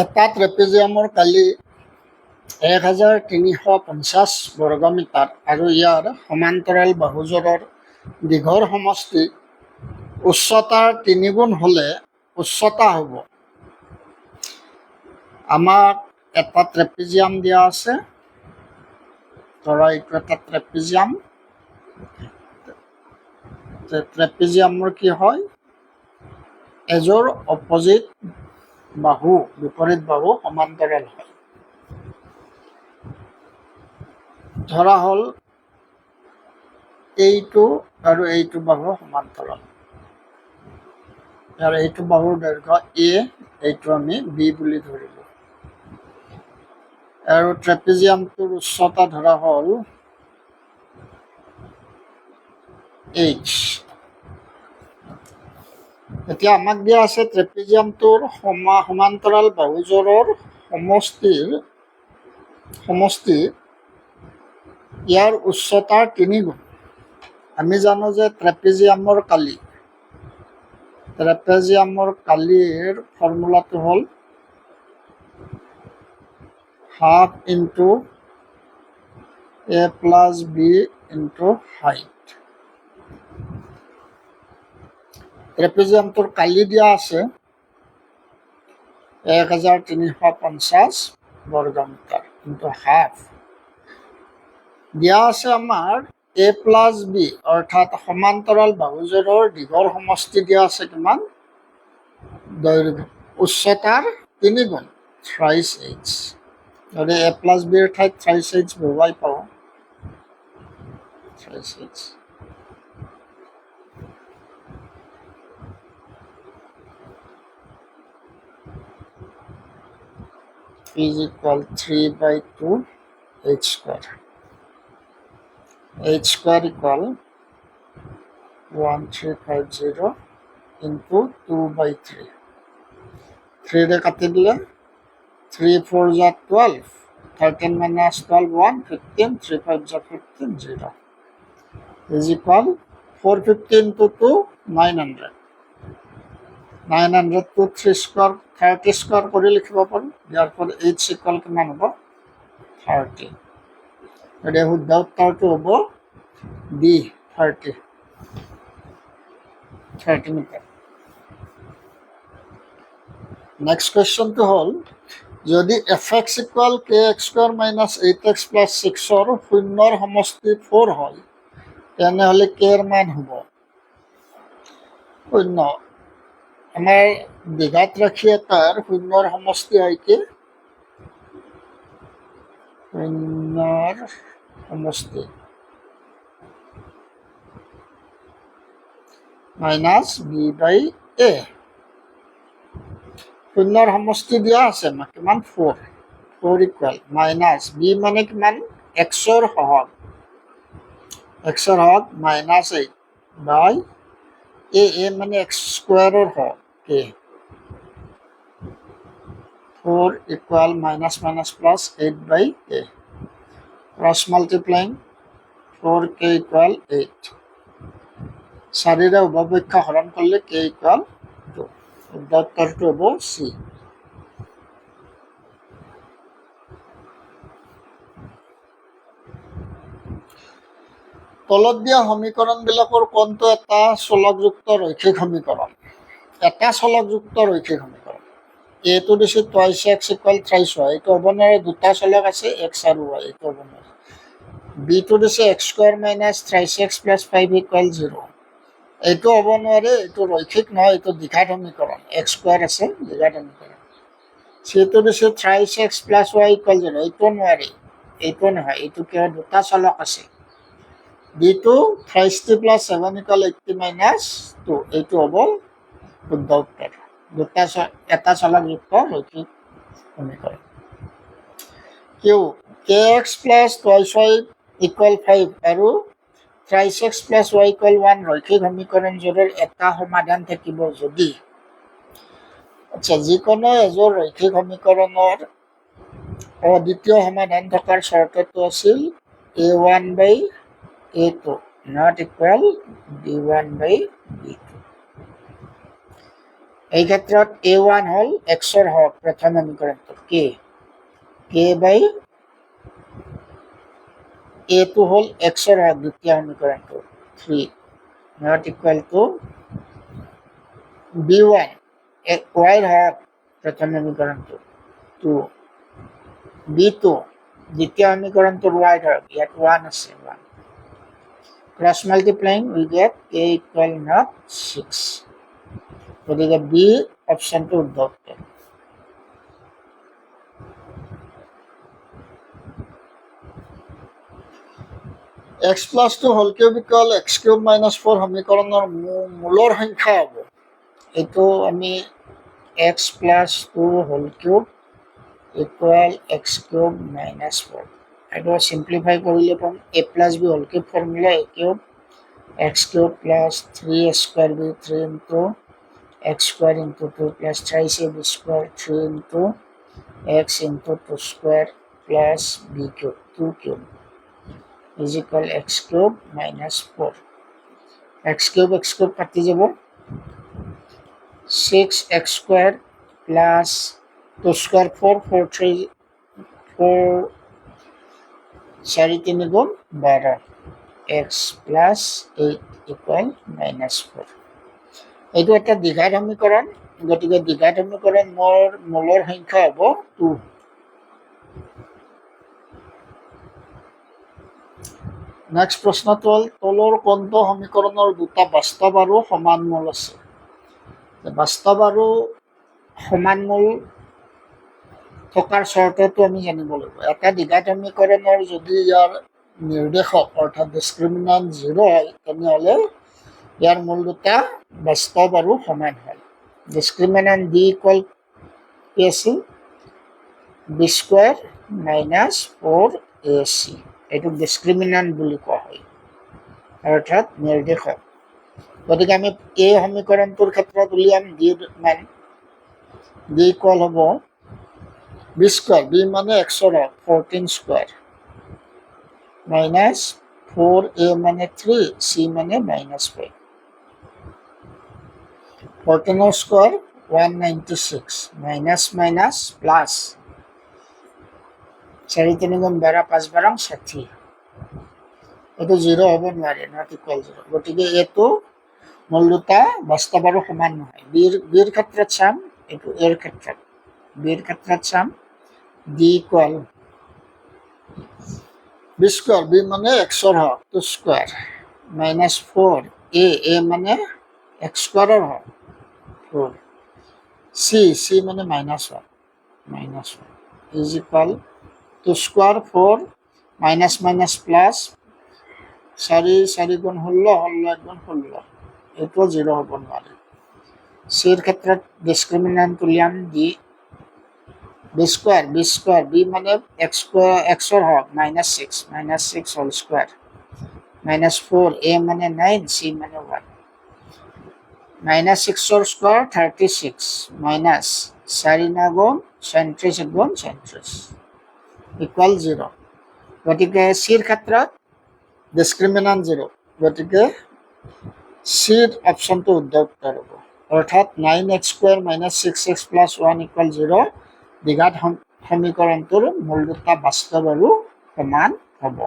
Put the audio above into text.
এটা ট্ৰেপেজিয়ামৰ কালি 1350 বৰ্গমিটাৰ আৰু ইয়াৰ সমান্তৰাল বাহুযোৰৰ দীঘৰ সমষ্টি উচ্চতাৰ 3 গুণ হ'লে উচ্চতা হ'ব। আমাক এটা ট্ৰেপেজিয়াম দিয়া আছে, ধৰা এইটো এটা ট্ৰেপেজিয়াম। ট্ৰেপেজিয়ামৰ কি হয়, এযোৰ অপজিট বাহু, বিপৰীত বাহু সমান্তৰাল হয়। ধৰা হ'ল এইটো আৰু এইটো বাহু সমান্তৰাল, আৰু এইটো বাহুৰ দৈৰ্ঘ্য A, এইটো আমি B বুলি ধৰিলোঁ। আৰু ট্ৰেপেজিয়ামটোৰ উচ্চতা ধৰা হ'ল H। এতিয়া আমাক দিয়া আছে ট্ৰেপেজিয়ামটোৰ সমান্তৰাল বাহুযোৰৰ সমষ্টি ইয়াৰ উচ্চতাৰ 3 গুণ। আমি জানো যে ট্ৰেপেজিয়ামৰ কালিৰ ফৰ্মুলাটো হ'ল half into A plus B into height. ট্ৰেপেজিয়ামটোৰ কালি দিয়া আছে 1350 বৰ্গমিটাৰ ইনটু হাফ। দিয়া আছে আমাৰ A প্লাছ B, অৰ্থাৎ সমান্তৰাল বাহুযোৰৰ দীঘৰ সমষ্টি দিয়া আছে কিমান, দৈৰ্ঘ্য উচ্চতাৰ 3 গুণ, thrice h। যদি A প্লাছ B ৰ ঠাইত thrice h বহুৱাই পাওঁ, thrice h। is equal 3/2 h square. H square equal 1350 into 2/3. 3 रे काटि दिले 3 4 जा 12, 13 minus 12 1 15, 3 5 जा 15 0 is equal 450 into 2 900. 900 to 3 square 30 square কৰি লিখিব পাৰোঁ। ইয়াৰ পৰা h equal কিমান হ'ব, 30। এতিয়া শুদ্ধ উত্তৰটো হ'ব B, 30 মিটাৰ। নেক্সট কুৱেশ্যনটো হ'ল, যদি fx equal kx square minus 8x plus 6 ৰ শূন্যৰ সমষ্টি 4 হয়, তেনেহ'লে k ৰ মান হ'ব শূন্য। আমাৰ দ্বিঘাত ৰাশি এটাৰ শূন্যৰ সমষ্টি হয় কি, শূন্যৰ সমষ্টি মাইনাছ b বাই a। শূন্যৰ সমষ্টি দিয়া আছে আমাক কিমান, 4 ইকুৱেল মাইনাছ b মানে কিমান, x-ৰ সহগ মাইনাছ 8 বাই a মানে x স্কুৱেৰৰ সহগ k। 4 equal minus minus plus 8 বাই k। Cross multiplying 4k equal 8। 4ৰে উভয়পক্ষ হৰণ কৰিলে k ইকুৱেল 2। উত্তৰটো হ'ব C। তলত দিয়া সমীকৰণবিলাকৰ কোনটো এটা চলকযুক্ত ৰৈখিক সমীকৰণ? এটা চলকযুক্ত ৰৈখিক সমীকৰণ। এইটো দিছে twice x equal thrice Y, এইটো হ'ব নোৱাৰে, দুটা চলক আছে এক্স আৰু ৱাই, এইটো হ'ব নোৱাৰে। বিটো দিছে x square minus thrice X plus 5 equal 0, এইটো হ'ব নোৱাৰে, এইটো ৰৈখিক নহয়, এইটো দ্বিঘাত সমীকৰণ, এক্স স্কুৱেৰ আছে, দ্বিঘাত সমীকৰণ। সেইটো দিছে thrice X plus Y equal 0, এইটো নোৱাৰে, এইটো নহয়, এইটো কিয় দুটা চলক আছে। ডিটো থ্ৰাইছ প্লাছ 7 ইকুৱেল 80 মাইনাছ 2, এইটো হ'ব শুদ্ধ উত্তৰ। এটা চলকযুক্ত ৰৈখিক সমীকৰণ। Q K X plus twice Y equal 5 আৰু thrice X plus Y equal 1 ৰৈখিক সমীকৰণযোৰৰ এটা সমাধান থাকিব যদি, আচ্ছা, যিকোনো এযোৰ ৰৈখিক সমীকৰণৰ অদ্বিতীয় সমাধান থকাৰ চৰ্তটো আছিল a1 by a2 not equal b1 by b2। এই ক্ষেত্ৰত a1 হল xৰ হক প্ৰথম সমীকৰণটো k বাই a2 হল xৰ হক দ্বিতীয় সমীকৰণটো 3 not equal to b1 y ৰ হক প্ৰথম সমীকৰণটো 2 b2 দ্বিতীয় সমীকৰণটোৰ y ৰ হক ইয়াত 1 আছে 1 cross multiplying we get k equal not 6 গতিকে b অপশনটো উদ্ভৱ হয় x plus 2 whole cube equal x cube minus 4 সমীকৰণৰ মূলৰ সংখ্যা হ'ব এইটো আমি x plus 2 whole cube equal x cube minus 4 এইটো simplify কৰিলে পাম a plus b whole cube formula a cube x cube plus 3 square b 3 into x square into 2 plus 3 b square 3 into x into 2 square plus b cube 2 cube is equal x cube minus 4 x cube কাটি যাব 6x square plus 2 square 4 4 3 4 4 3 গুণ 12 x plus 8 equal minus 4 এইটো একটা দ্বিঘাত সমীকৰণ গতিকে দ্বিঘাত সমীকৰণ মূলৰ সংখ্যা হ'ব 2 নেক্সট প্ৰশ্নটো হ'ল তলৰ কোনটো সমীকৰণৰ দুটা বাস্তৱ আৰু সমান মূল আছে বাস্তৱ আৰু সমান মূল থকাৰ চৰ্তটো আমি জানিব লাগিব এটা দ্বিঘাত সমীকৰণৰ যদি ইয়াৰ নিৰ্দেশক অৰ্থাৎ ডিসক্ৰিমিনান্ট 0 হয় তেনেহ'লে ইয়াৰ মূল দুটা বাস্তৱ আৰু সমান হয় ডিসক্ৰিমিনান্ট d ইকুৱেল কি আছিল b স্কয়াৰ মাইনাছ 4ac এইটো ডিসক্ৰিমিনান্ট বুলি কোৱা হয় অৰ্থাৎ নিৰ্দেশক গতিকে আমি এই সমীকৰণটোৰ ক্ষেত্ৰত উলিয়াম d মান d ইকুৱেল হ'ব b স্কয়াৰ b মানে x ৰ 14 স্কয়াৰ মাইনাছ 4a মানে 3 c মানে minus 5 14 square 196 minus minus plus 4 3 গুণ 12 5 12 60 এটো 0 হ'ব নোৱাৰে নট ইকুৱেল 0 গতিকে এটো মূল দুটা বাস্তৱ আৰু সমান নহয় বিৰ ক্ষেত্ৰত চাম এটো এৰ ক্ষেত্ৰত বিৰ ক্ষেত্ৰত চাম d equal b square b মানে x ৰ হক 2 স্কয়াৰ মাইনাস 4 a মানে x স্কয়াৰৰ হক 4 c মানে minus 1 is equal to square 4 minus minus plus 4 গুণ 16 গুণ 16 এইটো 0 হ'ব নোৱাৰে c ৰ ক্ষেত্ৰত ডিসক্ৰিমিনান্ট উলিয়াম d b স্কয়াৰ b মানে x ৰ হক -6 হোল স্কয়ার -4 a মানে 9 c মানে 1 -6 square 36 minus 4 গুণ 37 গুণ 37 equal 0 গতিকে c ৰ ক্ষেত্ৰত ডিসক্ৰিমিনান্ট 0 গতিকে c ৰ অপশনটো উদ্ভৱ হ'ব অৰ্থাৎ 9x square minus 6x plus 1 equal 0 দ্বিঘাত সমীকৰণটোৰ মূল দুটা বাস্তৱ আৰু সমান হ'ব